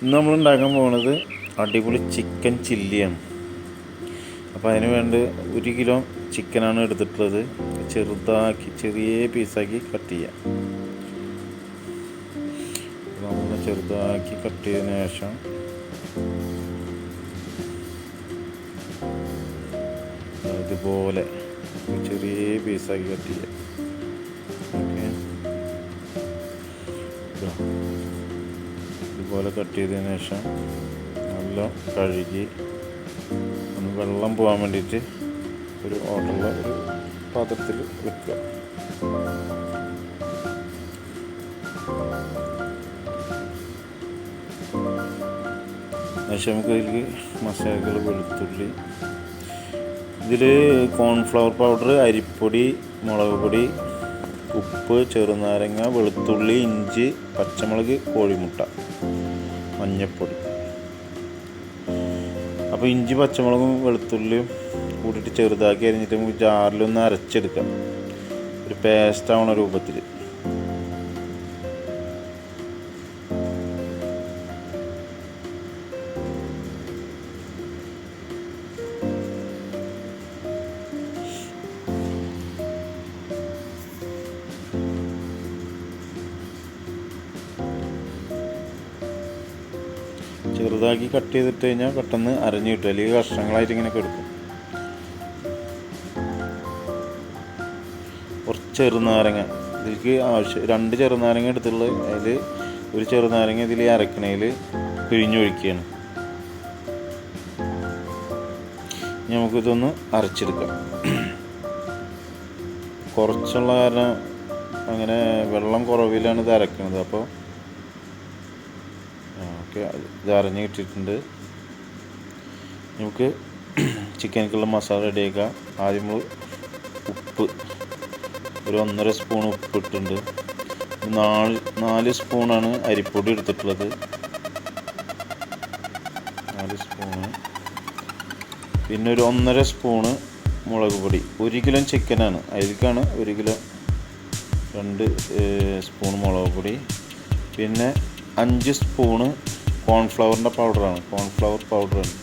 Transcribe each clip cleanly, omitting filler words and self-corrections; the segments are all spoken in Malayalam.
ഇന്ന് നമ്മൾ ഉണ്ടാക്കാൻ പോകുന്നത് അടിപൊളി ചിക്കൻ ചില്ലിയാണ്. അപ്പോൾ അതിന് വേണ്ടി 1 കിലോ ചിക്കനാണ് എടുത്തിട്ടുള്ളത്. ചെറുതാക്കി ചെറിയ പീസാക്കി കട്ട് ചെയ്യാം. നമ്മൾ ചെറുതാക്കി കട്ട് ചെയ്തതിന് ശേഷം ഇതുപോലെ ചെറിയ പീസാക്കി കട്ട് ചെയ്യാം. ഓക്കെ, ഇതുപോലെ കട്ട് ചെയ്തതിന് ശേഷം നല്ല കഴുകി ഒന്ന് വെള്ളം പോകാൻ വേണ്ടിയിട്ട് ഒരു ഓട്ടമുള്ള ഒരു പാത്രത്തിൽ വെക്കുക. ശേഷം നമുക്ക് ഇതിലേക്ക് മസാലകൾ, വെളുത്തുള്ളി, ഇതിൽ കോൺഫ്ലവർ പൗഡർ, അരിപ്പൊടി, മുളക് പൊടി, ഉപ്പ്, ചെറുനാരങ്ങ, വെളുത്തുള്ളി, ഇഞ്ചി, പച്ചമുളക്, കോഴിമുട്ട, മഞ്ഞൾപ്പൊടി. അപ്പോൾ ഇഞ്ചി, പച്ചമുളകും വെളുത്തുള്ളിയും കൂട്ടിയിട്ട് ചെറുതാക്കി അരിഞ്ഞിട്ട് നമുക്ക് ജാറിലൊന്ന് അരച്ചെടുക്കാം, ഒരു പേസ്റ്റ് ആവണ രൂപത്തിൽ. ചെറുതാക്കി കട്ട് ചെയ്തിട്ട് കഴിഞ്ഞാൽ പെട്ടെന്ന് അരഞ്ഞു കിട്ടും, അല്ലെങ്കിൽ കഷ്ണങ്ങളായിട്ട് ഇങ്ങനെ കിടക്കും. കുറച്ച് ചെറുനാരങ്ങ ഇതിലേക്ക് ആവശ്യം, 2 ചെറുനാരങ്ങ എടുത്തുള്ളത്. അതിൽ ഒരു ചെറുനാരങ്ങ ഇതിൽ അരക്കണതിൽ പിഴിഞ്ഞൊഴിക്കുകയാണ്. നമുക്കിതൊന്ന് അരച്ചെടുക്കാം. കുറച്ചുള്ള കാരണം അങ്ങനെ വെള്ളം കുറവിലാണ് ഇത് അരക്കുന്നത്. അപ്പോൾ ഇത് അരഞ്ഞ് കിട്ടിയിട്ടുണ്ട്. നമുക്ക് ചിക്കനിക്കുള്ള മസാല റെഡിയാക്കാം. ആദ്യം നമ്മൾ ഉപ്പ്, ഒരു 1.5 സ്പൂൺ ഉപ്പ് ഇട്ടിട്ടുണ്ട്. 4 സ്പൂണാണ് അരിപ്പൊടി എടുത്തിട്ടുള്ളത്, 4 സ്പൂണ്. പിന്നെ ഒരു 1.5 സ്പൂണ് മുളക് പൊടി. 1 കിലോ ചിക്കനാണ്, അതിലേക്കാണ് 1 കിലോ 2 സ്പൂൺ മുളക് പൊടി. പിന്നെ 5 സ്പൂണ് കോൺഫ്ലവറിൻ്റെ പൗഡറാണ്, കോൺഫ്ലവർ പൗഡറാണ്.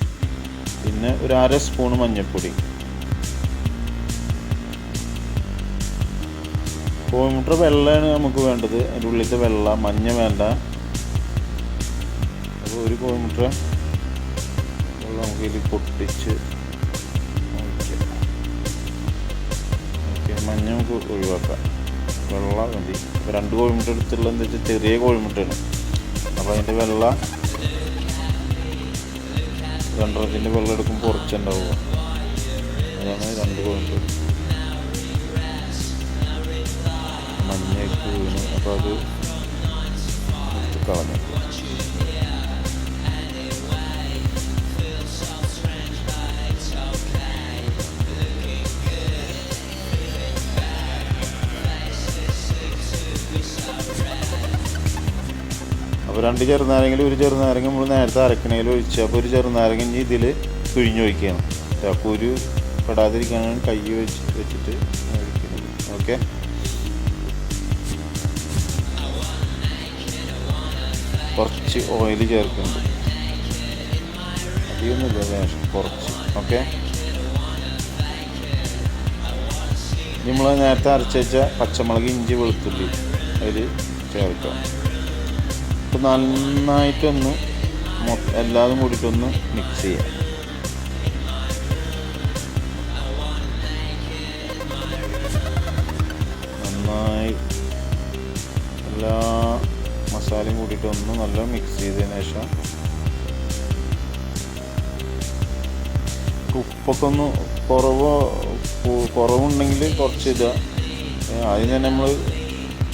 പിന്നെ ഒരു 1/2 സ്പൂണ് മഞ്ഞൾപ്പൊടി. കോഴിമുട്ട വെള്ളമാണ് നമുക്ക് വേണ്ടത്, അതിൻ്റെ ഉള്ളിലത്തെ വെള്ള, മഞ്ഞ വേണ്ട. അപ്പോൾ ഒരു കോഴിമുട്ട വെള്ളം നമുക്ക് ഇതിൽ പൊട്ടിച്ച് ഓക്കെ, മഞ്ഞ നമുക്ക് ഒഴിവാക്കാം, വെള്ള മതി. അപ്പോൾ 2 കോഴിമുട്ട എടുത്തുള്ളത് എന്താ വെച്ചാൽ ചെറിയ കോഴിമുട്ടയാണ്. അപ്പോൾ അതിൻ്റെ വെള്ള 2 വെള്ളം എടുക്കുമ്പോൾ കുറച്ചുണ്ടാവുക, അതാണ് 2 കോഴിമുട്ട. മഞ്ഞയൊക്കെ വീണ്, അപ്പോൾ അത് കളഞ്ഞു. അപ്പോൾ 2 ചെറുനാരങ്ങയിൽ 1 ചെറുനാരങ്ങ നമ്മൾ നേരത്തെ അരക്കണയിൽ ഒഴിച്ച്, അപ്പോൾ 1 ചെറുനാരങ്ങ ഇനി ഇതിൽ പിഴിഞ്ഞൊഴിക്കുകയാണ്. അപ്പോൾ ഒരു പെടാതിരിക്കാനാണ് കൈ വെച്ചിട്ട് ഒഴിക്കുന്നത്. ഓക്കെ, കുറച്ച് ഓയിൽ ചേർക്കുന്നുണ്ട്, അധികമൊന്നുമില്ല, ലേശം കുറച്ച്. ഓക്കെ, നമ്മൾ നേരത്തെ അരച്ച് വെച്ച പച്ചമുളക്, ഇഞ്ചി, വെളുത്തുള്ളി അതിൽ ചേർക്കാം. അപ്പോൾ നന്നായിട്ടൊന്ന് എല്ലാതും കൂടിയിട്ടൊന്ന് മിക്സ് ചെയ്യാം. നന്നായി എല്ലാ മസാലയും കൂടിയിട്ടൊന്ന് നല്ല മിക്സ് ചെയ്തതിന് ശേഷം ഉപ്പൊക്കെ ഒന്ന് കുറവുണ്ടെങ്കിൽ കുറച്ച് ഇടുക. അതിന് തന്നെ നമ്മൾ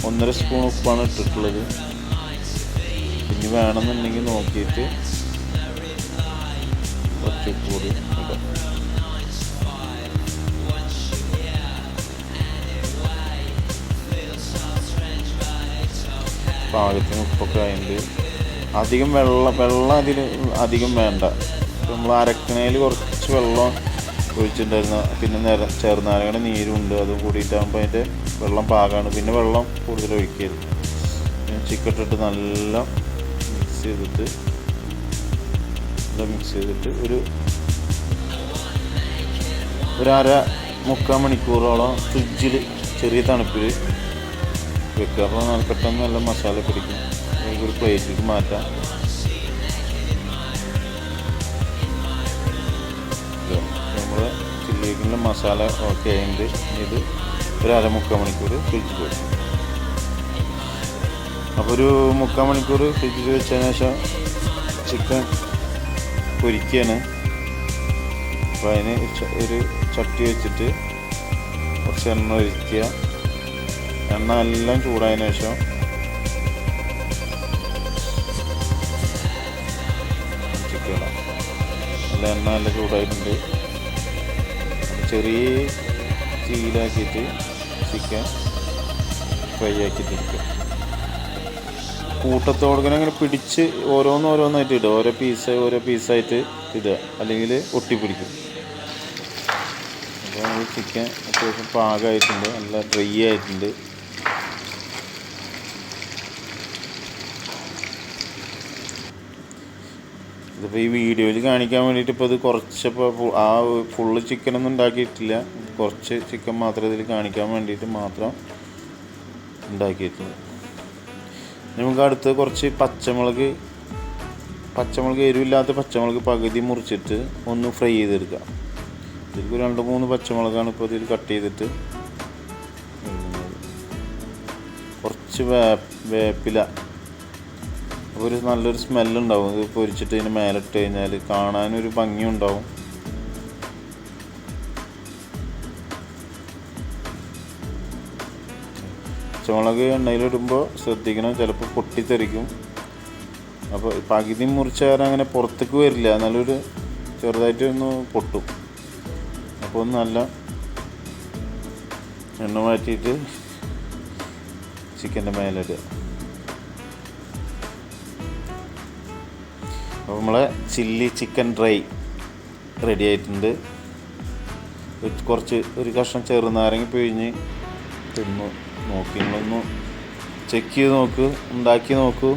1.5 സ്പൂൺ ഉപ്പാണ് ഇട്ടിട്ടുള്ളത്. ഇനി വേണമെന്നുണ്ടെങ്കിൽ നോക്കിയിട്ട് കുറച്ച് ഉപ്പ് കൂടി ഇടാം. പാകത്തിന് ഉപ്പൊക്കെ ആയിട്ട് അധികം വെള്ളം അതിൽ അധികം വേണ്ട. നമ്മൾ അരക്കണയിൽ കുറച്ച് വെള്ളം ഒഴിച്ചിട്ടുണ്ടായിരുന്ന, പിന്നെ ചെറുനാരങ്ങയുടെ നീരുണ്ട്, അത് കൂടിയിട്ടാകുമ്പോൾ അതിൻ്റെ വെള്ളം പാകമാണ്. പിന്നെ വെള്ളം കൂടുതൽ ഒഴിക്കരുത്. ചിക്കൻ ഇട്ടിട്ട് നല്ല മിക്സ് ചെയ്തിട്ട് എല്ലാം മിക്സ് ചെയ്തിട്ട് ഒരു 1.5-3 മണിക്കൂറോളം ഫ്രിഡ്ജിൽ ചെറിയ തണുപ്പിൽ വെക്കുക. അപ്പോൾ നല്ല പെട്ടെന്ന് നല്ല മസാല പിടിക്കും. ഒരു പ്ലേറ്റിലേക്ക് മാറ്റാം. നമ്മൾ ചില്ലിക്കുള്ള മസാല ഓക്കെ ആയിട്ട് ഇത് 1.5-3 മണിക്കൂർ ഫ്രിഡ്ജിൽ വെക്കും. അപ്പോൾ ഒരു 3/4 മണിക്കൂർ ഫ്രിഡ്ജിൽ വെച്ചതിന് ശേഷം ചിക്കൻ പൊരിക്കുകയാണ്. അപ്പോൾ അതിന് ഒരു ചട്ടി വെച്ചിട്ട് കുറച്ച് എണ്ണ ഒഴിക്കുക. എണ്ണ എല്ലാം ചൂടായതിനു ശേഷം ചിക്കൻ ഇടാം. നല്ല എണ്ണ നല്ല ചൂടായിട്ടുണ്ട്. ചെറിയ തീയിലാക്കിയിട്ട് ചിക്കൻ ഫ്രൈ ആക്കിയിട്ടിരിക്കുക. കൂട്ടത്തോടെ അങ്ങനെ പിടിച്ച് ഓരോന്നായിട്ട് ഇടുക. ഓരോ പീസായിട്ട് ഇടുക, അല്ലെങ്കിൽ ഒട്ടിപ്പിടിക്കും. അപ്പോൾ നമ്മൾ ചിക്കൻ അത്യാവശ്യം പാകമായിട്ടുണ്ട്, നല്ല ഡ്രൈ ആയിട്ടുണ്ട്. ഇതിപ്പോൾ ഈ വീഡിയോയിൽ കാണിക്കാൻ വേണ്ടിയിട്ട് ഇപ്പോൾ ഇത് കുറച്ചിപ്പോൾ ആ ഫുള്ള് ചിക്കനൊന്നും ഉണ്ടാക്കിയിട്ടില്ല. കുറച്ച് ചിക്കൻ മാത്രം ഇതിൽ കാണിക്കാൻ വേണ്ടിയിട്ട് മാത്രം ഉണ്ടാക്കിയിട്ടുണ്ട്. നമുക്ക് അടുത്ത് കുറച്ച് പച്ചമുളക് എരിവില്ലാത്ത പച്ചമുളക് പകുതി മുറിച്ചിട്ട് ഒന്ന് ഫ്രൈ ചെയ്തെടുക്കുക. ഇതിൽ 2-3 പച്ചമുളകാണ് ഇപ്പോൾ ഇതിൽ കട്ട് ചെയ്തിട്ട്. കുറച്ച് വേപ്പില. അപ്പോൾ ഒരു നല്ലൊരു സ്മെല്ലുണ്ടാവും. ഇത് പൊരിച്ചിട്ട് ഇതിന് മേലിട്ട് കഴിഞ്ഞാൽ കാണാനൊരു ഭംഗിയുണ്ടാവും. പച്ചമുളക് എണ്ണയിലിടുമ്പോൾ ശ്രദ്ധിക്കണം, ചിലപ്പോൾ പൊട്ടിത്തെറിക്കും. അപ്പോൾ പകുതി മുറിച്ചാൽ അങ്ങനെ പുറത്തേക്ക് വരില്ല, നല്ലൊരു ചെറുതായിട്ട് ഒന്ന് പൊട്ടും. അപ്പോൾ ഒന്ന് നല്ല എണ്ണ മാറ്റിയിട്ട് ചിക്കൻ്റെ മേലിടുക. അപ്പോൾ നമ്മളെ ചില്ലി ചിക്കൻ ഡ്രൈ റെഡി ആയിട്ടുണ്ട്. ഒരു കഷ്ണം ചെറുനാരങ്ങ പിഴിഞ്ഞ് തിന്നു നോക്കി. നിങ്ങളൊന്ന് ചെക്ക് ചെയ്ത് നോക്ക്, ഉണ്ടാക്കി നോക്കൂ.